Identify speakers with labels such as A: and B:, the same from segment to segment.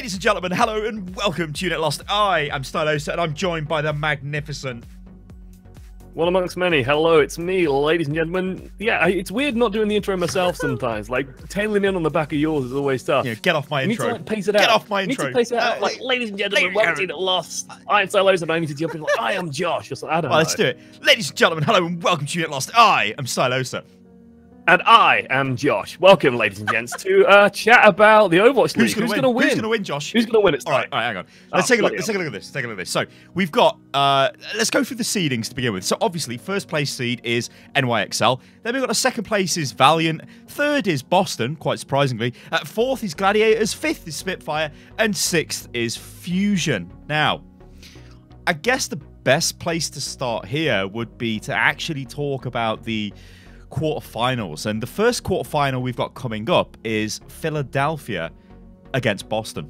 A: Ladies and gentlemen, hello and welcome to Unit Lost. I am Stylosa and I'm joined by the magnificent...
B: One amongst many. Hello, it's me, ladies and gentlemen. Yeah, it's weird not doing the intro myself sometimes. Like, tailing in on the back of yours is always tough.
A: Yeah, get off my intro.
B: You need to, like, pace it out.
A: Get off my intro.
B: You need to pace it out. Like, ladies and gentlemen, welcome to Unit Lost. I'm Stylosa and I need to jump in like, I am Josh. Or something. I don't know.
A: Let's do it. Ladies and gentlemen, hello and welcome to Unit Lost. I am Stylosa.
B: And I am Josh. Welcome, ladies and gents, to chat about the Overwatch League.
A: Who's going to win? Who's going to win, Josh?
B: Who's going to win? It's
A: all right, hang on. Let's take a look. Let's take a look at this. Take a look at this. So we've got. Let's go through the seedings to begin with. So obviously, first place seed is NYXL. Then we've got a second place is Valiant. Third is Boston, quite surprisingly. Fourth is Gladiators. Fifth is Spitfire, and sixth is Fusion. Now, I guess the best place to start here would be to actually talk about the quarterfinals, and the first quarterfinal we've got coming up is Philadelphia against Boston.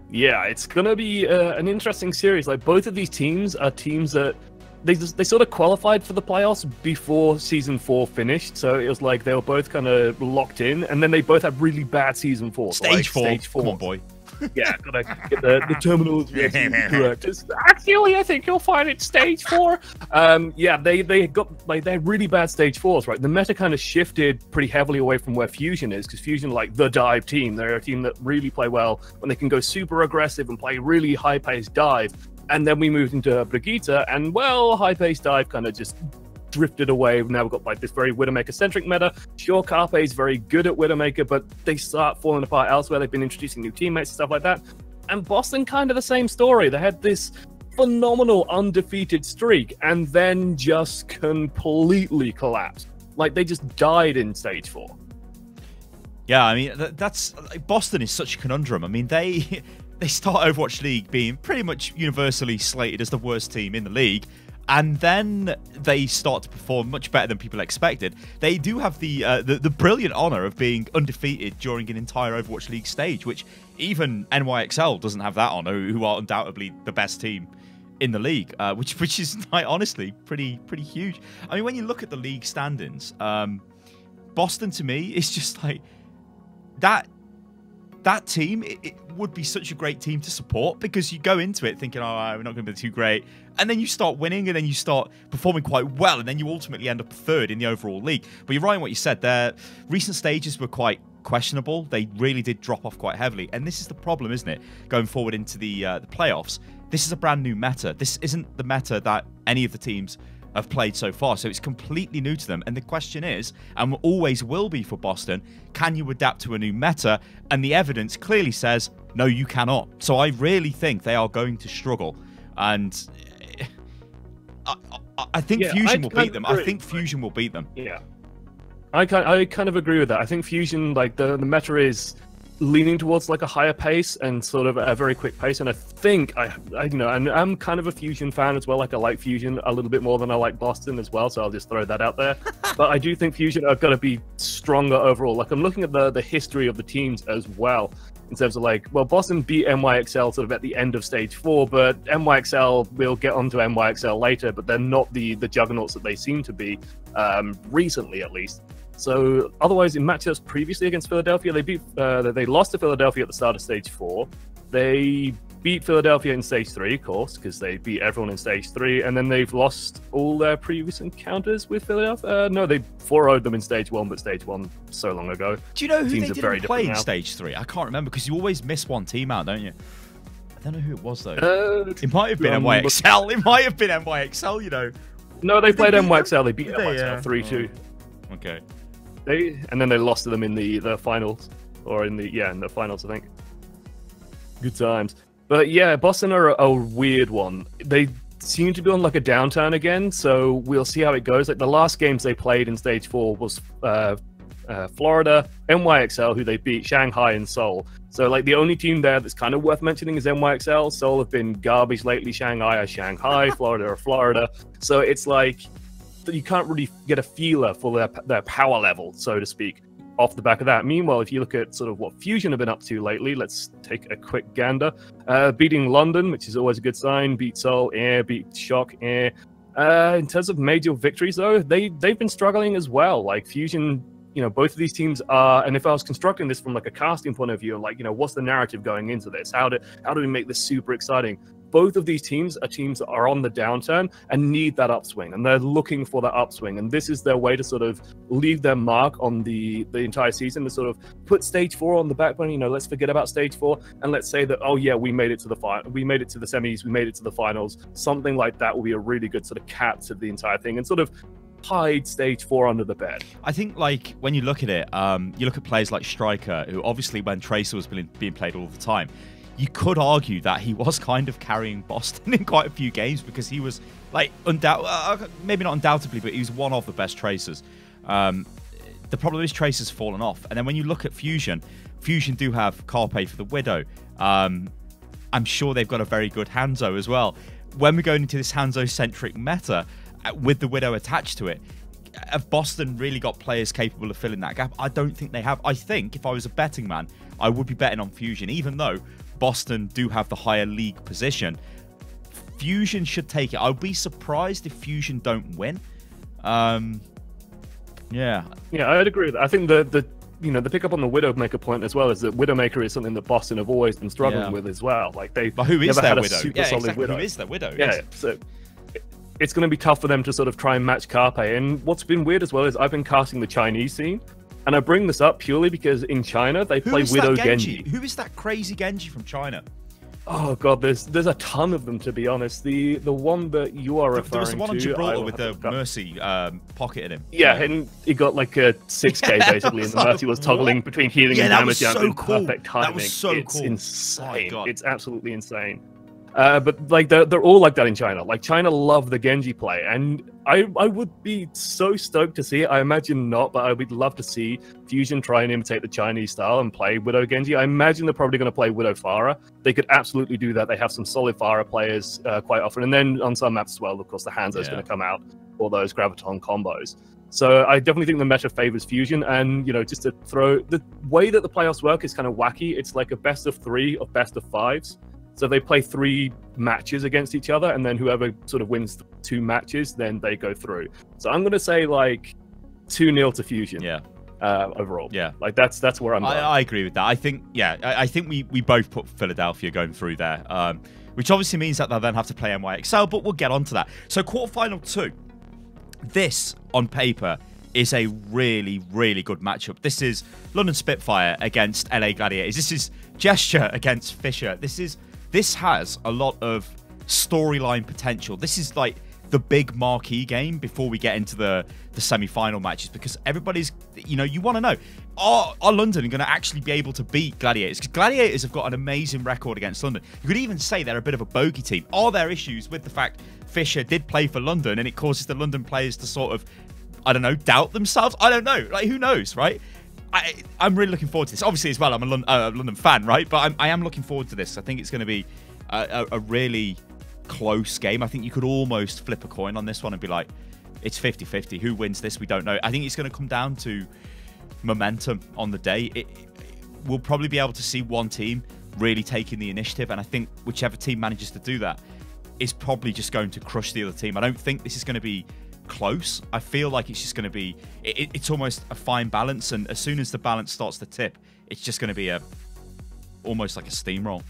B: Yeah, it's gonna be an interesting series. Like, both of these teams are teams that they sort of qualified for the playoffs before season 4 finished, so it was like they were both kind of locked in, and then they both had really bad season 4.
A: Stage 4. Come on, boy.
B: Yeah, gotta get the terminology correct. Actually, I think you'll find it stage 4. Yeah, they got like they're really bad stage 4s, right? The meta kind of shifted pretty heavily away from where Fusion is, because Fusion, like the dive team, they're a team that really play well when they can go super aggressive and play really high-paced dive. And then we moved into Brigitte, and well, high-paced dive kind of just drifted away. Now we've got like this very Widowmaker-centric meta. Sure, Carpe is very good at Widowmaker, but they start falling apart elsewhere. They've been introducing new teammates and stuff like that. And Boston, kind of the same story. They had this phenomenal undefeated streak and then just completely collapsed. Like, they just died in stage 4.
A: Yeah, I mean, that's Boston is such a conundrum. I mean, they start Overwatch League being pretty much universally slated as the worst team in the league, and then they start to perform much better than people expected. They do have the brilliant honor of being undefeated during an entire Overwatch League stage, which even NYXL doesn't have that honor, who are undoubtedly the best team in the league, which is, like, honestly pretty huge. I mean, when you look at the league standings, Boston to me is just like that team. It would be such a great team to support, because you go into it thinking, oh, we're not going to be too great, and then you start winning, and then you start performing quite well, and then you ultimately end up third in the overall league. But you're right in what you said. Their recent stages were quite questionable. They really did drop off quite heavily, and this is the problem, isn't it? Going forward into the playoffs, this is a brand new meta. This isn't the meta that any of the teams have played so far, so it's completely new to them. And the question is, and always will be for Boston, can you adapt to a new meta? And the evidence clearly says, no, you cannot. So I really think they are going to struggle, and I think Fusion will beat them. I think Fusion will beat them.
B: Yeah, I kind of agree with that. I think Fusion, like, the meta is leaning towards like a higher pace and sort of a very quick pace, and I think I you know, and I'm kind of a Fusion fan as well. Like, I like Fusion a little bit more than I like Boston as well, so I'll just throw that out there. But I do think Fusion are going to be stronger overall. Like, I'm looking at the history of the teams as well, in terms of, like, well, Boston beat NYXL sort of at the end of stage 4, but NYXL, we'll get onto NYXL later, but they're not the juggernauts that they seem to be, recently at least. So otherwise, in matchups previously against Philadelphia, they lost to Philadelphia at the start of stage 4. They beat Philadelphia in stage 3, of course, because they beat everyone in stage 3, and then they've lost all their previous encounters with Philadelphia. No, they 4-0'd them in stage 1, but stage 1 so long ago.
A: Do you know who they didn't play in stage 3? I can't remember, because you always miss one team out, don't you? I don't know who it was, though. It might have been NYXL. It might have been NYXL, you know.
B: No, they played NYXL. They beat NYXL 3-2.
A: Oh. Okay.
B: And then they lost to them in the finals, or in the finals, I think. Good times. But yeah, Boston are a weird one. They seem to be on like a downturn again, so we'll see how it goes. Like, the last games they played in stage 4 was Florida, NYXL, who they beat, Shanghai, and Seoul. So, like, the only team there that's kind of worth mentioning is NYXL. Seoul have been garbage lately. Shanghai are Shanghai. Florida are Florida. So it's like, you can't really get a feeler for their power level, so to speak, off the back of that. Meanwhile, if you look at sort of what Fusion have been up to lately, let's take a quick gander. Beating London, which is always a good sign. Beat Seoul, beat Shock, In terms of major victories, though, they've been struggling as well. Like, Fusion you know, both of these teams are, and if I was constructing this from like a casting point of view, like, you know, what's the narrative going into this? How do we make this super exciting? Both of these teams are teams that are on the downturn and need that upswing, and they're looking for that upswing. And this is their way to sort of leave their mark on the entire season, to sort of put stage 4 on the back burner. You know, let's forget about stage 4 and let's say that, oh yeah, we made it to the final, we made it to the semis, we made it to the finals. Something like that will be a really good sort of cap to the entire thing and sort of hide stage 4 under the bed.
A: I think, like, when you look at it, you look at players like Striker, who obviously when Tracer was being played all the time, you could argue that he was kind of carrying Boston in quite a few games, because he was, like, maybe not undoubtedly, but he was one of the best Tracers. The problem is Tracer's fallen off. And then when you look at Fusion do have Carpe for the Widow. I'm sure they've got a very good Hanzo as well. When we're going into this Hanzo-centric meta, with the Widow attached to it, have Boston really got players capable of filling that gap? I don't think they have. I think if I was a betting man, I would be betting on Fusion, even though Boston do have the higher league position. Fusion should take it. I'll be surprised if Fusion don't win. Yeah,
B: I'd agree with that. I think the you know, the pickup on the Widowmaker point as well is that Widowmaker is something that Boston have always been struggling with as well. Like, but
A: who is
B: never
A: their
B: had
A: Widow?
B: A super solid
A: exactly.
B: Widow.
A: Who is their Widow?
B: Yeah,
A: yes.
B: So it's going to be tough for them to sort of try and match Carpe. And what's been weird as well is I've been casting the Chinese scene, and I bring this up purely because in China they play Widow Genji.
A: Who is that crazy Genji from China?
B: Oh god, there's a ton of them, to be honest. The one that you are referring to,
A: there was the one on Gibraltar with the Mercy pocket in him.
B: Yeah, and he got like a 6k basically, and the Mercy was toggling between healing and damage.
A: Yeah, that was so cool.
B: Perfect timing.
A: That was so
B: it's
A: cool.
B: insane.
A: Oh,
B: it's absolutely insane. But like they're all like that in China. Like, China love the Genji play, and I would be so stoked to see it. I imagine not, but I would love to see Fusion try and imitate the Chinese style and play Widow Genji. I imagine they're probably going to play Widow Pharah. They could absolutely do that. They have some solid Pharah players quite often, and then on some maps as well, of course, the Hanzo is going to come out for those Graviton combos. So I definitely think the meta favors Fusion, and, you know, just to throw, the way that the playoffs work is kind of wacky. It's like a best of 3 or best of 5s. So they play 3 matches against each other, and then whoever sort of wins 2 matches, then they go through. So I'm going to say like 2-0 to Fusion.
A: Yeah.
B: Overall.
A: Yeah.
B: Like that's where I'm going.
A: I agree with that. I think, I think we both put Philadelphia going through there, which obviously means that they'll then have to play NYXL, but we'll get on to that. So quarterfinal 2. This, on paper, is a really, really good matchup. This is London Spitfire against L.A Gladiators. This is Gesture against Fisher. This has a lot of storyline potential. This is like the big marquee game before we get into the semi-final matches, because everybody's, you know, you want to know, are London going to actually be able to beat Gladiators? Because Gladiators have got an amazing record against London. You could even say they're a bit of a bogey team. Are there issues with the fact Fisher did play for London and it causes the London players to sort of, I don't know, doubt themselves? I don't know. Like, who knows, right? I'm really looking forward to this. Obviously, as well, I'm a London fan, right? But I am looking forward to this. I think it's going to be a really close game. I think you could almost flip a coin on this one and be like, it's 50-50. Who wins this? We don't know. I think it's going to come down to momentum on the day. We'll probably be able to see one team really taking the initiative, and I think whichever team manages to do that is probably just going to crush the other team. I don't think this is going to be close. I feel like it's just going to be, it's almost a fine balance, and as soon as the balance starts to tip, it's just going to be almost like a steamroll.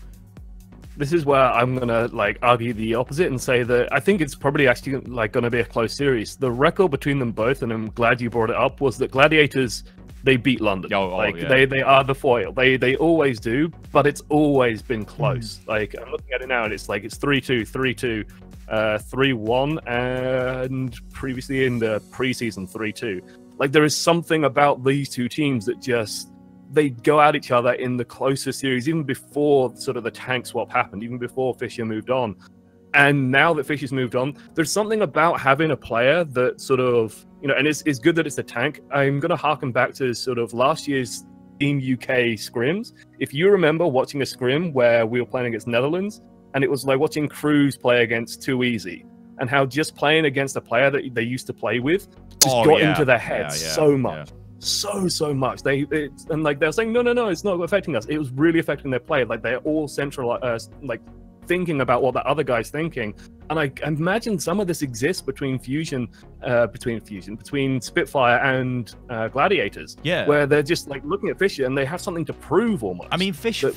B: This is where I'm gonna like argue the opposite and say that I think it's probably actually like going to be a close series. The record between them both, and I'm glad you brought it up, was that Gladiators, they beat London. They are the foil. They always do, but it's always been close. Like, I'm looking at it now, and it's like it's 3-2, 3-2. 3-1, and previously in the preseason 3-2. Like, there is something about these two teams that just, they go at each other in the closer series, even before sort of the tank swap happened, even before Fisher moved on. And now that Fisher's moved on, there's something about having a player that sort of, you know, and it's good that it's a tank. I'm going to harken back to sort of last year's Team UK scrims. If you remember watching a scrim where we were playing against Netherlands, and it was like watching Cruz play against Too Easy, and how just playing against a player that they used to play with just got into their heads so much. So much. And like they're saying, no, it's not affecting us. It was really affecting their play. Like, they're all central, like thinking about what that other guy's thinking. And I imagine some of this exists between between Spitfire and Gladiators.
A: Yeah.
B: Where they're just like looking at Fisher and they have something to prove almost.
A: I mean, Fisher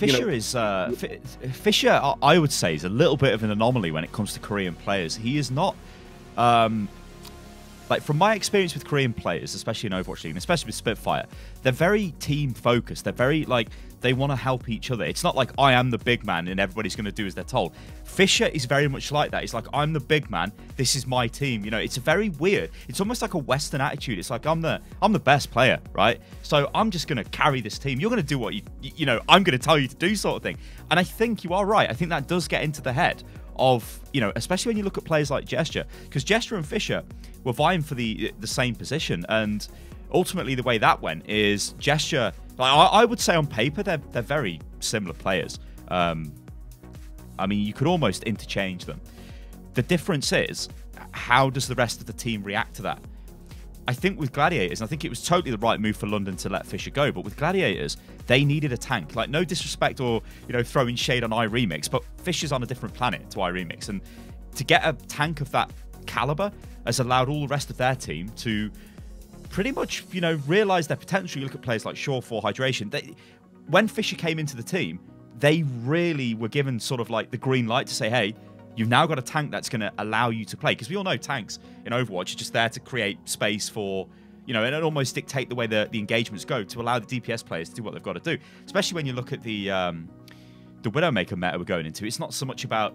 A: I would say, is a little bit of an anomaly when it comes to Korean players. He is not, like, from my experience with Korean players, especially in Overwatch League, and especially with Spitfire, they're very team focused. They're very, like, they want to help each other. It's not like I am the big man and everybody's going to do as they're told. Fisher is very much like that. He's like, I'm the big man. This is my team. You know, it's very weird. It's almost like a Western attitude. It's like, I'm the best player, right? So I'm just going to carry this team. You're going to do what you know, I'm going to tell you to do, sort of thing. And I think you are right. I think that does get into the head of, you know, especially when you look at players like Gesture, because Gesture and Fisher were vying for the same position, and ultimately the way that went is Gesture, like, I would say on paper they're very similar players. I mean, you could almost interchange them. The difference is, how does the rest of the team react to that? I think with Gladiators, and I think it was totally the right move for London to let Fisher go, but with Gladiators, they needed a tank. Like, no disrespect or, you know, throwing shade on iRemix, but Fisher's on a different planet to iRemix, and to get a tank of that caliber has allowed all the rest of their team to pretty much, you know, realize their potential. You look at players like Shore4, Hydration. When Fisher came into the team, they really were given sort of like the green light to say, hey, you've now got a tank that's going to allow you to play. Because we all know tanks in Overwatch are just there to create space for, you know, and almost dictate the way the engagements go to allow the DPS players to do what they've got to do. Especially when you look at the Widowmaker meta we're going into. It's not so much about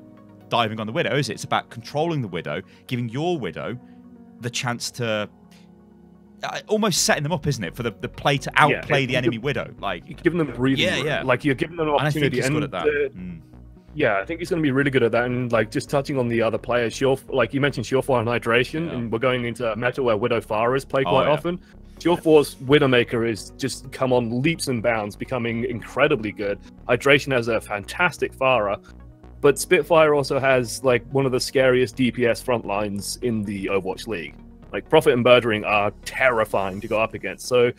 A: diving on the Widow, is it? It's about controlling the Widow, giving your Widow the chance to almost setting them up, isn't it, for the play to outplay the enemy Widow? Like,
B: you're giving them breathing room. Like, you're giving them an opportunity.
A: And I think he's good at that.
B: Yeah, I think he's going to be really good at that. And like, just touching on the other players, like you mentioned, Shore4 and Hydration, and we're going into a meta where Widow Pharahs play quite often. Shore4's Widowmaker is just come on leaps and bounds, becoming incredibly good. Hydration has a fantastic Pharah, but Spitfire also has like one of the scariest DPS front lines in the Overwatch League. Like, Prophet and Birdring are terrifying to go up against. So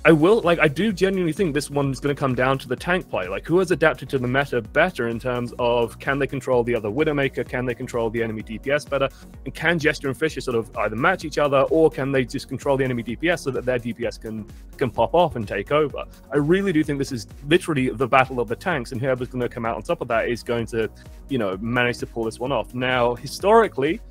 B: I do genuinely think this one's going to come down to the tank play. Like, who has adapted to the meta better in terms of, can they control the other Widowmaker? Can they control the enemy DPS better? And can Gesture and Fisher sort of either match each other, or can they just control the enemy DPS so that their DPS can pop off and take over? I really do think this is literally the battle of the tanks, and whoever's going to come out on top of that is going to, you know, manage to pull this one off. Now, historically,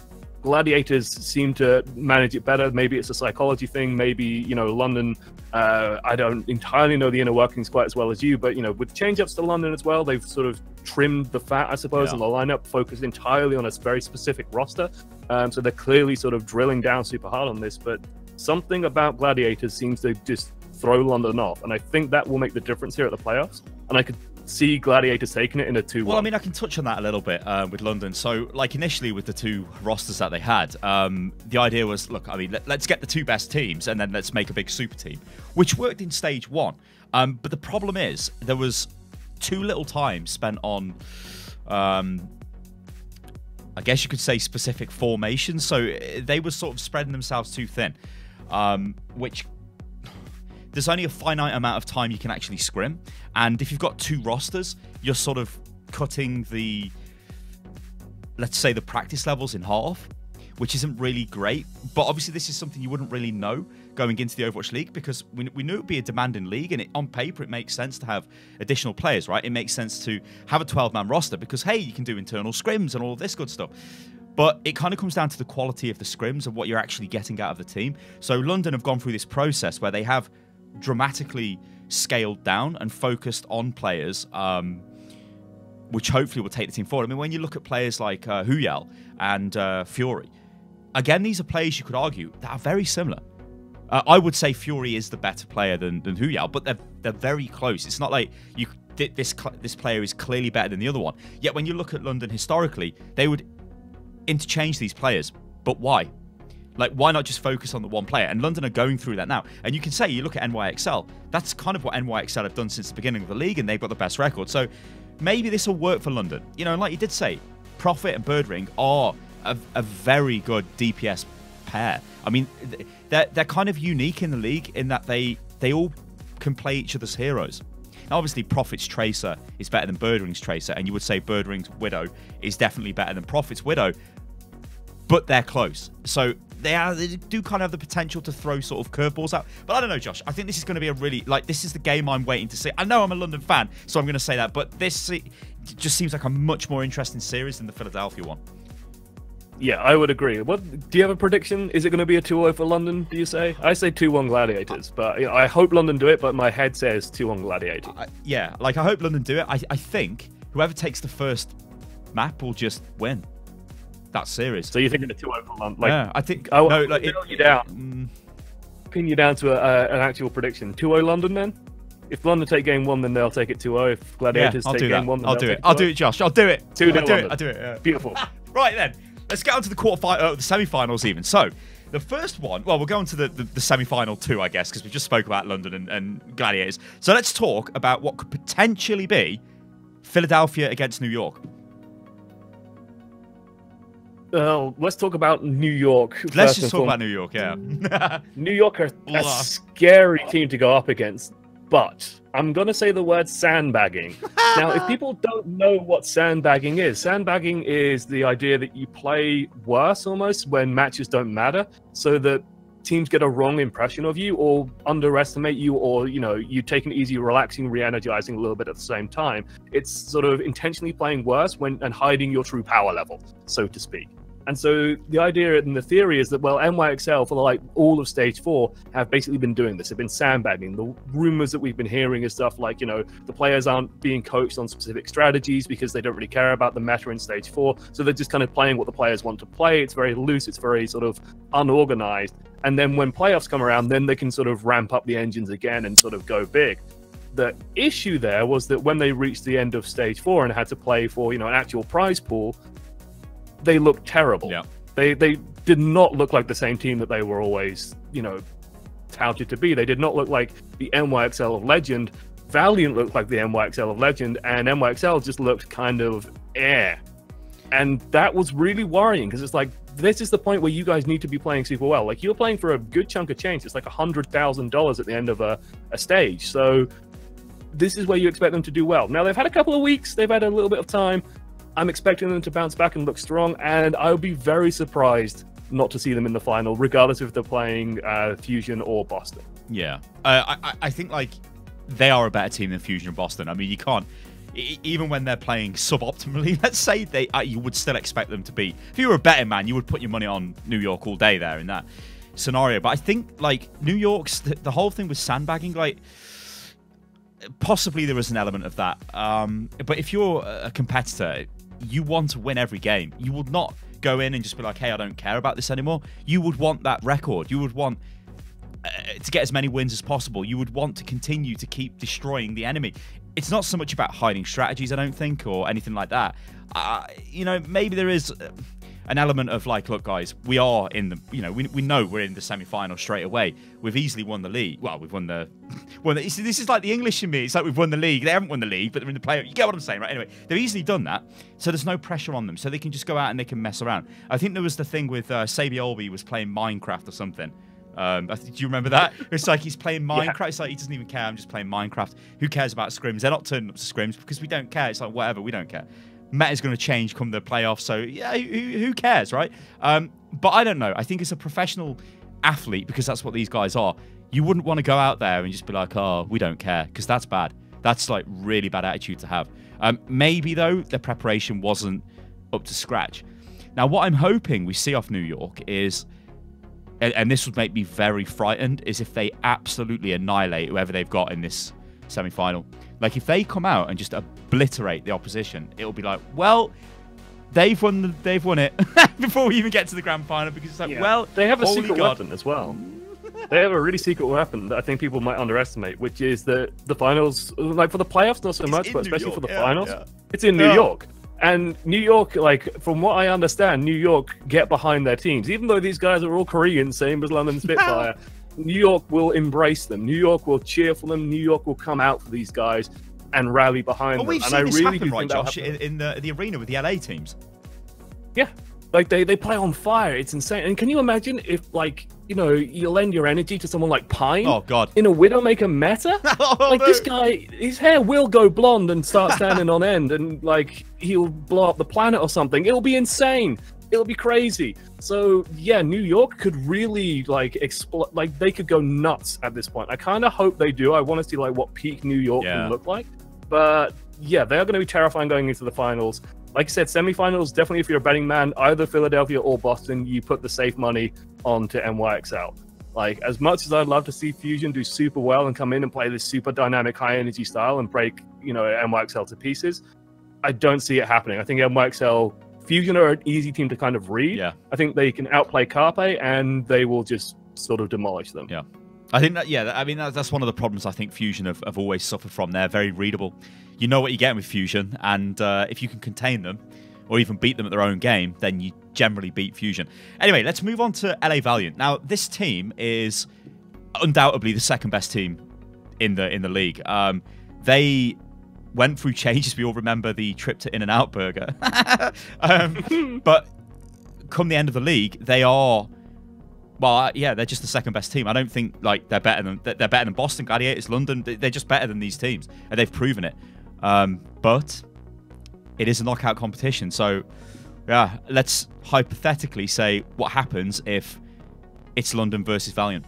B: Gladiators seem to manage it better. Maybe it's a psychology thing. Maybe, you know, London, I don't entirely know the inner workings quite as well as you, but, you know, with change-ups to London as well, they've sort of trimmed the fat, I suppose, on the lineup, focused entirely on a very specific roster. So they're clearly sort of drilling down super hard on this, but something about Gladiators seems to just throw London off, and I think that will make the difference here at the playoffs. And I could see Gladiators taking it in a 2-1.
A: Well, I mean, I can touch on that a little bit with London. So, like, initially with the two rosters that they had, the idea was, look, I mean, let's get the two best teams and then let's make a big super team, which worked in stage 1. But the problem is there was too little time spent on, I guess you could say, specific formations. So they were sort of spreading themselves too thin, which there's only a finite amount of time you can actually scrim. And if you've got two rosters, you're sort of cutting the, let's say, the practice levels in half, which isn't really great. But obviously this is something you wouldn't really know going into the Overwatch League, because we knew it would be a demanding league, and on paper it makes sense to have additional players, right? It makes sense to have a 12-man roster because, hey, you can do internal scrims and all this good stuff. But it kind of comes down to the quality of the scrims and what you're actually getting out of the team. So London have gone through this process where they have dramatically scaled down and focused on players, which hopefully will take the team forward. I mean, when you look at players like Huyel and Fury, again, these are players you could argue that are very similar. I would say Fury is the better player than Huyel, but they're very close. It's not like this player is clearly better than the other one. Yet when you look at London historically, they would interchange these players. But why? Like, why not just focus on the one player? And London are going through that now. And you can say, you look at NYXL, that's kind of what NYXL have done since the beginning of the league, and they've got the best record. So maybe this will work for London. You know, and like you did say, Prophet and Birdring are a very good DPS pair. I mean, they're kind of unique in the league in that they all can play each other's heroes. Now, obviously, Profit's Tracer is better than Birdwing's Tracer, and you would say Birdwing's Widow is definitely better than Profit's Widow, but they're close. So they do kind of have the potential to throw sort of curveballs out. But I don't know, Josh. I think this is going to be a really, like, this is the game I'm waiting to see. I know I'm a London fan, so I'm going to say that, but this just seems like a much more interesting series than the Philadelphia one.
B: Yeah, I would agree. What do you have a prediction? Is it going to be a 2-0 for London, do you say? I say 2-1 Gladiators, but I hope London do it, but my head says 2-1 Gladiators.
A: Yeah, like, I hope London do it. I think whoever takes the first map will just win that series.
B: So you're thinking a 2-0 for London? Like,
A: yeah, I think...
B: I'll
A: no, like,
B: pin you down to an actual prediction. 2-0 London, then? If London take game 1, then they'll take it 2-0. If Gladiators take game 1, then
A: I'll do it. I'll do it, Josh. I'll do it.
B: 2-0
A: I'll do it. Yeah.
B: Beautiful.
A: Right, then. Let's get on to the the semi-finals even. So, the first one, well, we'll go on to the semi-final 2, I guess, because we just spoke about London and Gladiators. So let's talk about what could potentially be Philadelphia against New York.
B: Well, let's talk about New York.
A: Let's just talk about New York, yeah.
B: New York are a scary team to go up against, but I'm going to say the word sandbagging. Now, if people don't know what sandbagging is the idea that you play worse almost when matches don't matter, so that teams get a wrong impression of you or underestimate you, or, you know, you take an easy, relaxing, re-energizing a little bit at the same time. It's sort of intentionally playing worse and hiding your true power level, so to speak. And so the idea and the theory is that, well, NYXL for like all of Stage 4 have basically been doing this. They've been sandbagging. The rumors that we've been hearing is stuff like, you know, the players aren't being coached on specific strategies because they don't really care about the meta in Stage 4. So they're just kind of playing what the players want to play. It's very loose. It's very sort of unorganized. And then when playoffs come around, then they can sort of ramp up the engines again and sort of go big. The issue there was that when they reached the end of Stage 4 and had to play for, you know, an actual prize pool, they looked terrible. Yeah. They did not look like the same team that they were always, you know, touted to be. They did not look like the NYXL of Legend. Valiant looked like the NYXL of Legend, and NYXL just looked kind of And that was really worrying, because it's like, this is the point where you guys need to be playing super well. Like, you're playing for a good chunk of change. It's like $100,000 at the end of a stage. So this is where you expect them to do well. Now, they've had a couple of weeks. They've had a little bit of time. I'm expecting them to bounce back and look strong, and I would be very surprised not to see them in the final, regardless if they're playing Fusion or Boston. Yeah.
A: I think, like, they are a better team than Fusion and Boston. I mean, you can't... Even when they're playing suboptimally, let's say, you would still expect them to beat. If you were a betting man, you would put your money on New York all day there in that scenario. But I think, like, New York's... The whole thing with sandbagging, like... Possibly there was an element of that. But if you're a competitor... You want to win every game. You would not go in and just be like, hey, I don't care about this anymore. You would want that record. You would want to get as many wins as possible. You would want to continue to keep destroying the enemy. It's not so much about hiding strategies, I don't think, or anything like that. You know, maybe there is an element of like, look, guys, we are in the, you know, we know we're in the semi-final straight away. We've easily won the league. Well, we've won the this is like the English in me. It's like we've won the league. They haven't won the league, but they're in the playoff. You get what I'm saying, right? Anyway, they've easily done that, so there's no pressure on them, so they can just go out and they can mess around. I think there was the thing with Sabiolby was playing Minecraft or something. Do you remember that? It's like he's playing Minecraft. Yeah. It's like he doesn't even care. I'm just playing Minecraft. Who cares about scrims? They're not turning up to scrims because we don't care. It's like, whatever, we don't care. Meta's going to change come the playoffs, so yeah, who cares, right? But I don't know. I think as a professional athlete, because that's what these guys are, you wouldn't want to go out there and just be like, oh, we don't care, because that's bad. That's like really bad attitude to have. Maybe, though, the preparation wasn't up to scratch. Now, what I'm hoping we see off New York is, and this would make me very frightened, is if they absolutely annihilate whoever they've got in this semi-final. Like, if they come out and just obliterate the opposition, it'll be like, well, they've won it before we even get to the grand final, because it's like, well,
B: they have a secret weapon as well. They have a really secret weapon that I think people might underestimate, which is the finals, like for the playoffs, not so much, but especially for the finals, it's in New York. And New York, like, from what I understand, New York get behind their teams. Even though these guys are all Korean, same as London Spitfire, New York will embrace them. New York will cheer for them. New York will come out for these guys and rally behind them.
A: We've seen this happen, right, Josh, in the arena with the LA teams.
B: Yeah. Like, they play on fire. It's insane. And can you imagine if, like, you know, you lend your energy to someone like Pine.
A: Oh God!
B: In a Widowmaker meta, like this guy, his hair will go blonde and start standing on end, and like he'll blow up the planet or something. It'll be insane. It'll be crazy. So yeah, New York could really like explode. Like they could go nuts at this point. I kind of hope they do. I want to see like what peak New York can look like. But yeah, they are going to be terrifying going into the finals. Like I said, semifinals, definitely if you're a betting man, either Philadelphia or Boston, you put the safe money onto NYXL. Like, as much as I'd love to see Fusion do super well and come in and play this super dynamic, high-energy style and break, you know, NYXL to pieces, I don't see it happening. I think NYXL, Fusion are an easy team to kind of read.
A: Yeah.
B: I think they can outplay Carpe, and they will just sort of demolish them.
A: Yeah. I think that, I mean, that's one of the problems I think Fusion have always suffered from. They're very readable. You know what you're getting with Fusion, and if you can contain them or even beat them at their own game, then you generally beat Fusion. Anyway, let's move on to L.A Valiant. Now, this team is undoubtedly the second best team in the league. They went through changes. We all remember the trip to In-N-Out Burger. But come the end of the league, they are... Well, yeah, they're just the second best team. I don't think like they're better than Boston Gladiators, London. They're just better than these teams, and they've proven it. But it is a knockout competition, so yeah, let's hypothetically say what happens if it's London versus Valiant.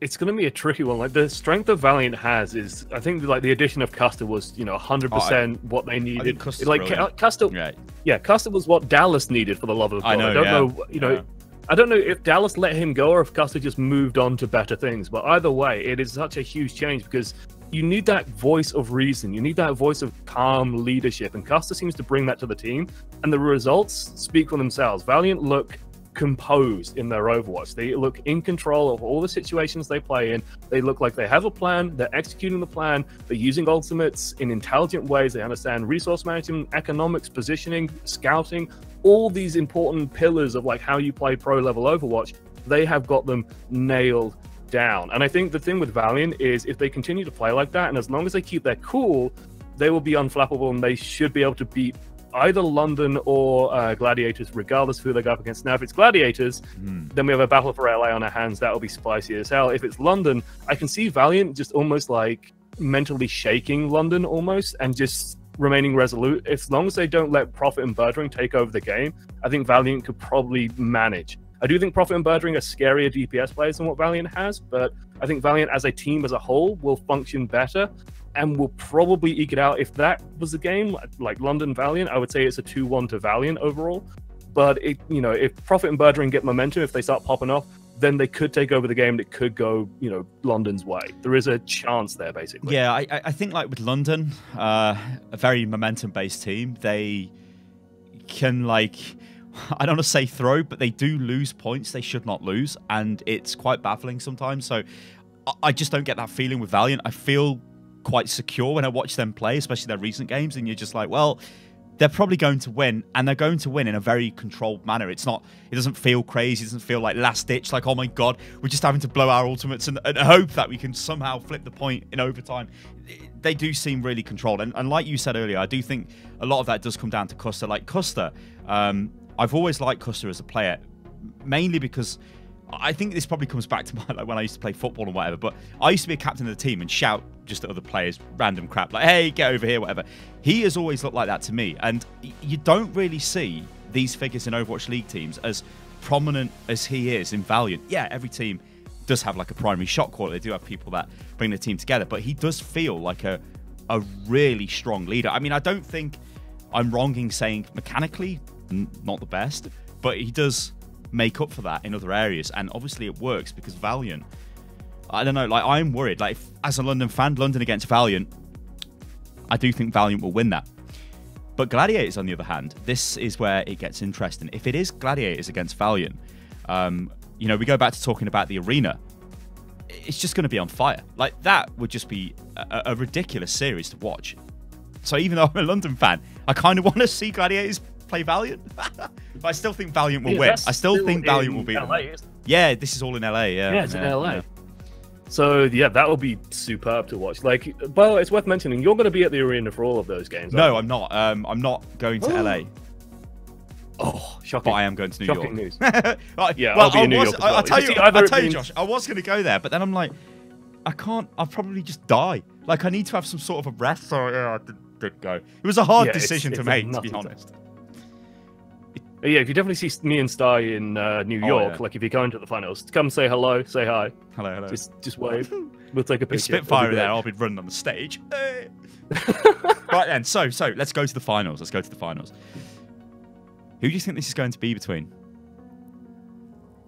B: It's going to be a tricky one. Like the strength of Valiant has is, I think, like the addition of Custer was, you know, 100% what they needed.
A: I think Custer's
B: like Custer,
A: right.
B: Yeah, Custer was what Dallas needed for the love of God.
A: I
B: don't know, you know. Yeah. I don't know if Dallas let him go or if Custer just moved on to better things. But either way, it is such a huge change because you need that voice of reason. You need that voice of calm leadership. And Custer seems to bring that to the team. And the results speak for themselves. Valiant look composed in their Overwatch. They look in control of all the situations they play in. They look like they have a plan. They're executing the plan. They're using ultimates in intelligent ways. They understand resource management, economics, positioning, scouting, all these important pillars of like how you play pro level Overwatch. They have got them nailed down. And I think the thing with Valiant is if they continue to play like that, and as long as they keep their cool, they will be unflappable and they should be able to beat either London or Gladiators, regardless of who they go up against. Now, if it's Gladiators, then we have a battle for LA on our hands. That'll be spicy as hell. If it's London, I can see Valiant just almost like mentally shaking London almost and just remaining resolute. As long as they don't let Profit and Birdring take over the game, I think Valiant could probably manage. I do think Profit and Birdring are scarier DPS players than what Valiant has, but I think Valiant as a team as a whole will function better and will probably eke it out. If that was the game, like London Valiant, I would say it's a 2-1 to Valiant overall. But it, you know, if Profit and Birdring get momentum, if they start popping off, then they could take over the game and it could go, you know, London's way. There is a chance there, basically.
A: Yeah, I think like with London, a very momentum-based team, they can like, I don't want to say throw, but they do lose points they should not lose. And it's quite baffling sometimes. So I just don't get that feeling with Valiant. I feel quite secure when I watch them play, especially their recent games, and you're just like, well, they're probably going to win, and they're going to win in a very controlled manner. It doesn't feel crazy, it doesn't feel like last ditch, like, oh my god, we're just having to blow our ultimates and hope that we can somehow flip the point in overtime. They do seem really controlled, and like you said earlier, I do think a lot of that does come down to Custer. Like Custer, I've always liked Custer as a player, mainly because I think this probably comes back to my, like when I used to play football or whatever, but I used to be a captain of the team and shout just at other players, random crap, like, hey, get over here, whatever. He has always looked like that to me, and you don't really see these figures in Overwatch League teams as prominent as he is in Valiant. Yeah, every team does have like a primary shot caller. They do have people that bring the team together, but he does feel like a really strong leader. I mean, I don't think I'm wrong in saying mechanically, not the best, but he does make up for that in other areas, and obviously it works because Valiant, I don't know, like I'm worried, like if, as a London fan, London against Valiant, I do think Valiant will win that. But Gladiators, on the other hand, this is where it gets interesting. If it is Gladiators against Valiant, you know, we go back to talking about the arena, it's just going to be on fire. Like that would just be a ridiculous series to watch. So even though I'm a London fan, I kind of want to see Gladiators play Valiant. But I still think Valiant will win. I still think Valiant will beat them. Yeah, this is all in LA. Yeah,
B: it's in LA. Yeah. So yeah, that will be superb to watch. Like, by the way, it's worth mentioning you're going to be at the arena for all of those games.
A: No, I'm not. I'm not going to LA.
B: Oh, Shocking.
A: But I am going to New
B: Shocking
A: York.
B: news.
A: Well,
B: I'll be in New York as well.
A: I'll tell
B: See,
A: you,
B: either
A: I'll
B: it
A: tell you,
B: means-
A: Josh, I was going to go there, but then I'm like, I can't. I'll probably just die. Like, I need to have some sort of a rest. So yeah, I did go. It was a hard decision to make, to be honest.
B: Yeah, if you definitely see me and Sty in New York, like if you're going to the finals, come say hello, say hi.
A: Hello, hello.
B: Just wave. We'll take a picture.
A: If Spitfire there, I'll be running on the stage. Right then, so let's go to the finals. Let's go to the finals. Who do you think this is going to be between?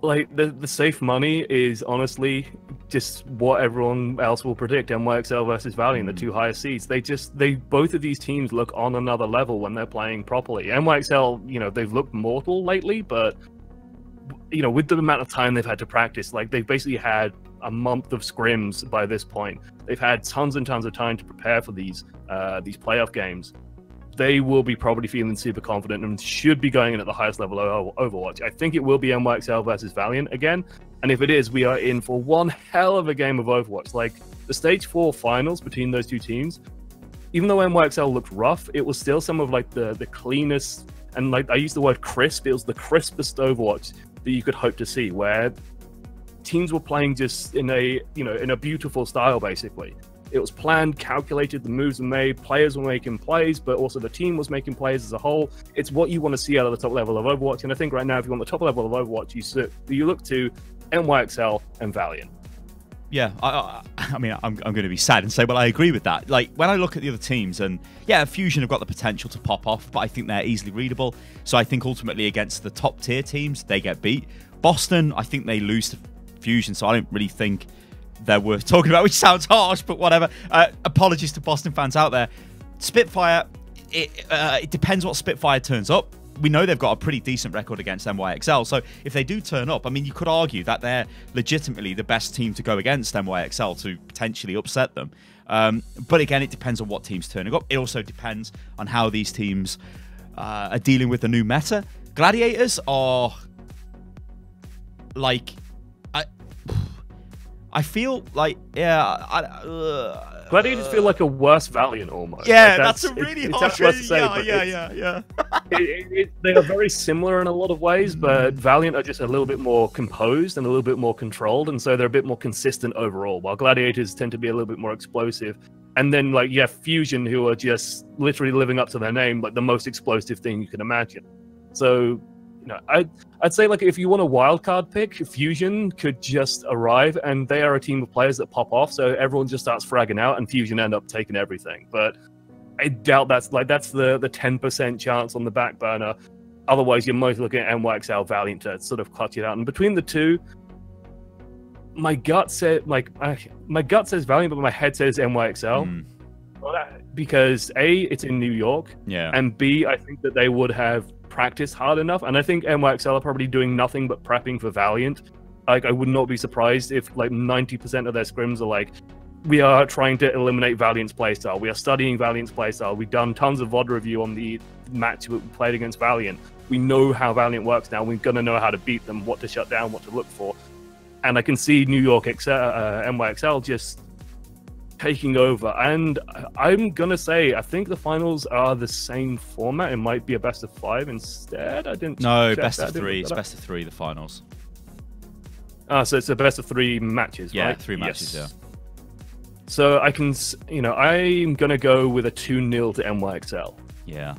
B: Like the safe money is honestly just what everyone else will predict. NYXL versus Valiant, the two highest seeds. They both of these teams look on another level when they're playing properly. NYXL, you know, they've looked mortal lately, but you know, with the amount of time they've had to practice, like they've basically had a month of scrims by this point. They've had tons and tons of time to prepare for these playoff games. They will be probably feeling super confident and should be going in at the highest level of Overwatch. I think it will be NYXL versus Valiant again. And if it is, we are in for one hell of a game of Overwatch. Like, the Stage 4 finals between those two teams, even though NYXL looked rough, it was still some of, like, the cleanest, and, like, I use the word crisp, it was the crispest Overwatch that you could hope to see, where teams were playing just in a, you know, in a beautiful style, basically. It was planned, calculated, the moves were made, players were making plays, but also the team was making plays as a whole. It's what you want to see out of the top level of Overwatch, and I think right now, if you want the top level of Overwatch, you look to NYXL and Valiant.
A: Yeah, I mean, I'm going to be sad and say, well, I agree with that. Like, when I look at the other teams, and yeah, Fusion have got the potential to pop off, but I think they're easily readable. So I think ultimately against the top tier teams, they get beat. Boston, I think they lose to Fusion, so I don't really think they're worth talking about, which sounds harsh, but whatever. Apologies to Boston fans out there. Spitfire, it depends what Spitfire turns up. We know they've got a pretty decent record against NYXL, so if they do turn up, I mean, you could argue that they're legitimately the best team to go against NYXL to potentially upset them. But again, it depends on what team's turning up. It also depends on how these teams are dealing with the new meta. Gladiators are like... I feel like, yeah...
B: Gladiators feel like a worse Valiant almost.
A: Yeah,
B: like
A: that's a really harsh
B: way to say,
A: yeah.
B: They are very similar in a lot of ways, but Valiant are just a little bit more composed and a little bit more controlled, and so they're a bit more consistent overall, while Gladiators tend to be a little bit more explosive. And then, like, yeah, Fusion, who are just literally living up to their name, like the most explosive thing you can imagine. So... you know, I'd say, like, if you want a wildcard pick, Fusion could just arrive, and they are a team of players that pop off, so everyone just starts fragging out, and Fusion end up taking everything. But I doubt that's the 10% chance on the back burner. Otherwise, you're most looking at NYXL Valiant to sort of clutch it out. And between the two, my gut says Valiant, but my head says NYXL. Because A, it's in New York, and B, I think that they would have practiced hard enough, and I think NYXL are probably doing nothing but prepping for Valiant. Like, I would not be surprised if like 90% of their scrims are like, we are trying to eliminate Valiant's playstyle, we are studying Valiant's playstyle, we've done tons of VOD review on the match we played against Valiant, we know how Valiant works now, we're going to know how to beat them, what to shut down, what to look for. And I can see New York NYXL just taking over, and I'm gonna say I think the finals are the same format. It might be a best of 5 instead. I didn't.
A: No, best of 3. It's best of 3. The finals.
B: So it's a best of 3 matches.
A: Yeah,
B: right?
A: 3 matches. Yes. Yeah.
B: So I can, you know, I'm gonna go with a 2-0 to NYXL.
A: Yeah.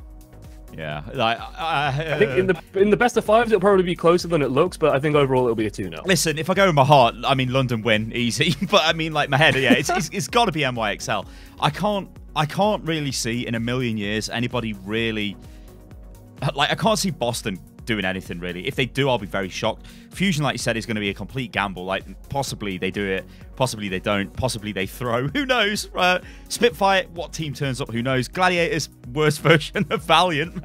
A: Yeah, like,
B: I think in the best of 5s it'll probably be closer than it looks, but I think overall it'll be a 2-0.
A: Listen, if I go with my heart, I mean London win easy, but I mean like my head, yeah, it's got to be NYXL. I can't really see in a million years anybody really, like, I can't see Boston doing anything really. If they do, I'll be very shocked. Fusion, like you said, is going to be a complete gamble. Like, possibly they do it, possibly they don't, possibly they throw. Who knows? Spitfire, what team turns up? Who knows? Gladiators, worst version of Valiant.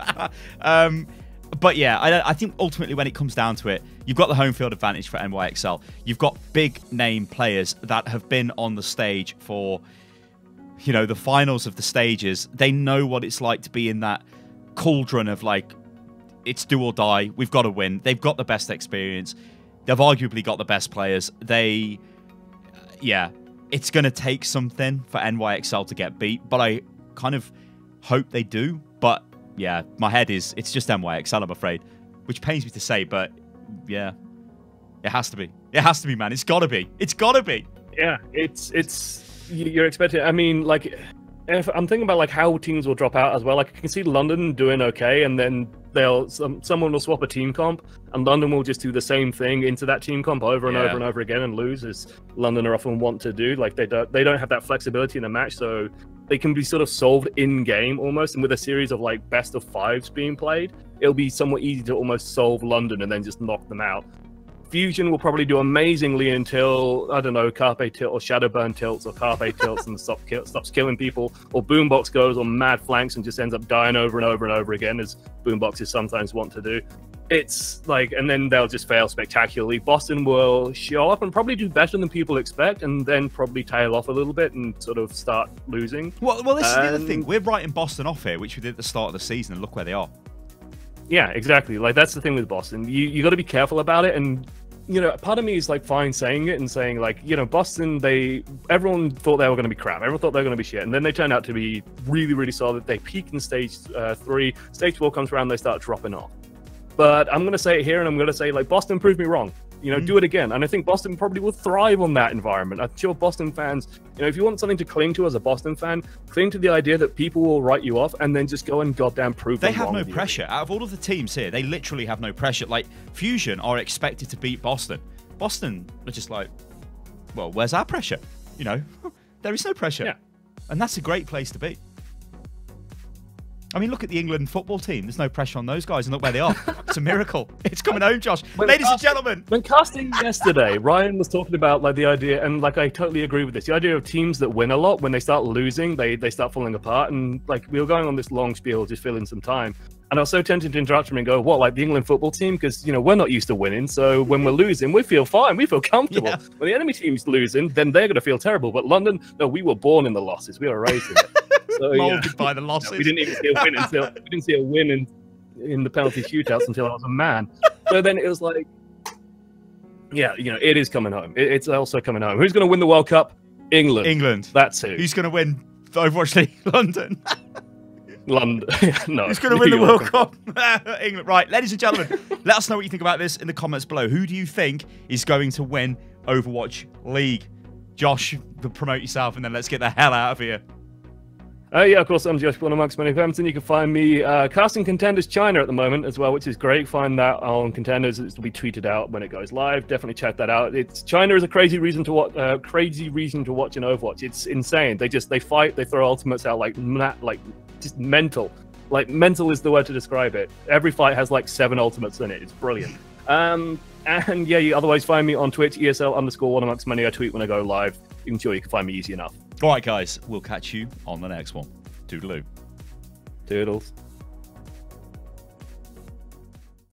A: But yeah, I think ultimately when it comes down to it, you've got the home field advantage for NYXL. You've got big name players that have been on the stage for, you know, the finals of the stages. They know what it's like to be in that cauldron of like, it's do or die. We've got to win. They've got the best experience. They've arguably got the best players. Yeah, it's going to take something for NYXL to get beat, but I kind of hope they do. But yeah, my head is, it's just NYXL, I'm afraid. which pains me to say, but yeah, it has to be. It has to be, man. It's got to be. It's got to be.
B: Yeah, you're expecting. I mean, like, if I'm thinking about like how teams will drop out as well. Like, I can see London doing okay, and then someone will swap a team comp, and London will just do the same thing into that team comp over and over and over again and lose, as London are often want to do. Like, they don't have that flexibility in the match, so they can be sort of solved in game almost. And with a series of like best of fives being played, it'll be somewhat easy to almost solve London and then just knock them out. Fusion will probably do amazingly until, I don't know, Carpe tilt or Shadowburn tilts or Carpe tilts and stops killing people, or Boombox goes on mad flanks and just ends up dying over and over and over again, as Boomboxes sometimes want to do. It's like, and then they'll just fail spectacularly. Boston will show up and probably do better than people expect, and then probably tail off a little bit and sort of start losing.
A: Well, this is the other thing. We're writing Boston off here, which we did at the start of the season, and look where they are. Yeah,
B: exactly. Like, that's the thing with Boston. You got to be careful about it, and you know, part of me is like fine saying it and saying like, you know, Boston, everyone thought they were going to be crap. Everyone thought they were going to be shit, and then they turned out to be really, really solid. They peaked in stage 3. Stage 4 comes around, they start dropping off. But I'm going to say it here, and I'm going to say, like, Boston proved me wrong. You know, do it again. And I think Boston probably will thrive on that environment. I'm sure Boston fans, you know, if you want something to cling to as a Boston fan, cling to the idea that people will write you off and then just go and goddamn prove them wrong.
A: They have no pressure. Out of all of the teams here, they literally have no pressure. Like, Fusion are expected to beat Boston. Boston are just like, well, where's our pressure? You know, there is no pressure.
B: Yeah.
A: And that's a great place to be. I mean, look at the England football team. There's no pressure on those guys, and look where they are. It's a miracle. It's coming home, Josh. Ladies and gentlemen.
B: When casting yesterday, Ryan was talking about like the idea, and like I totally agree with this, the idea of teams that win a lot, when they start losing, they start falling apart. And like, we were going on this long spiel, just filling some time. And I was so tempted to interrupt him and go, what, like the England football team? Because, you know, we're not used to winning. So when we're losing, we feel fine. We feel comfortable. Yeah. When the enemy team's losing, then they're going to feel terrible. But London, no, we were born in the losses. We were raised in it. So,
A: molded by the losses.
B: No, we didn't even see a win until we didn't see a win in the penalty shootouts until I was a man. So then it was like, yeah, you know, it is coming home. It's also coming home. Who's going to win the World Cup? England.
A: England.
B: That's who.
A: Who's going to win the Overwatch League? London.
B: London. No.
A: Who's going to win the World Cup? England. Right, ladies and gentlemen, let us know what you think about this in the comments below. Who do you think is going to win Overwatch League? Josh, promote yourself, and then let's get the hell out of here.
B: Yeah, of course, I'm Josh, one amongst many Pemberton. You can find me casting Contenders China at the moment as well, which is great. Find that on Contenders. It'll be tweeted out when it goes live. Definitely check that out. China is a crazy reason to watch. Crazy reason to watch in Overwatch. It's insane. They fight. They throw ultimates out like just mental. Like, mental is the word to describe it. Every fight has like 7 ultimates in it. It's brilliant. And yeah, you otherwise find me on Twitch, ESL_one amongst many. I tweet when I go live. I'm sure you can find me easy enough.
A: All right, guys. We'll catch you on the next one. Toodaloo.
B: Toodles.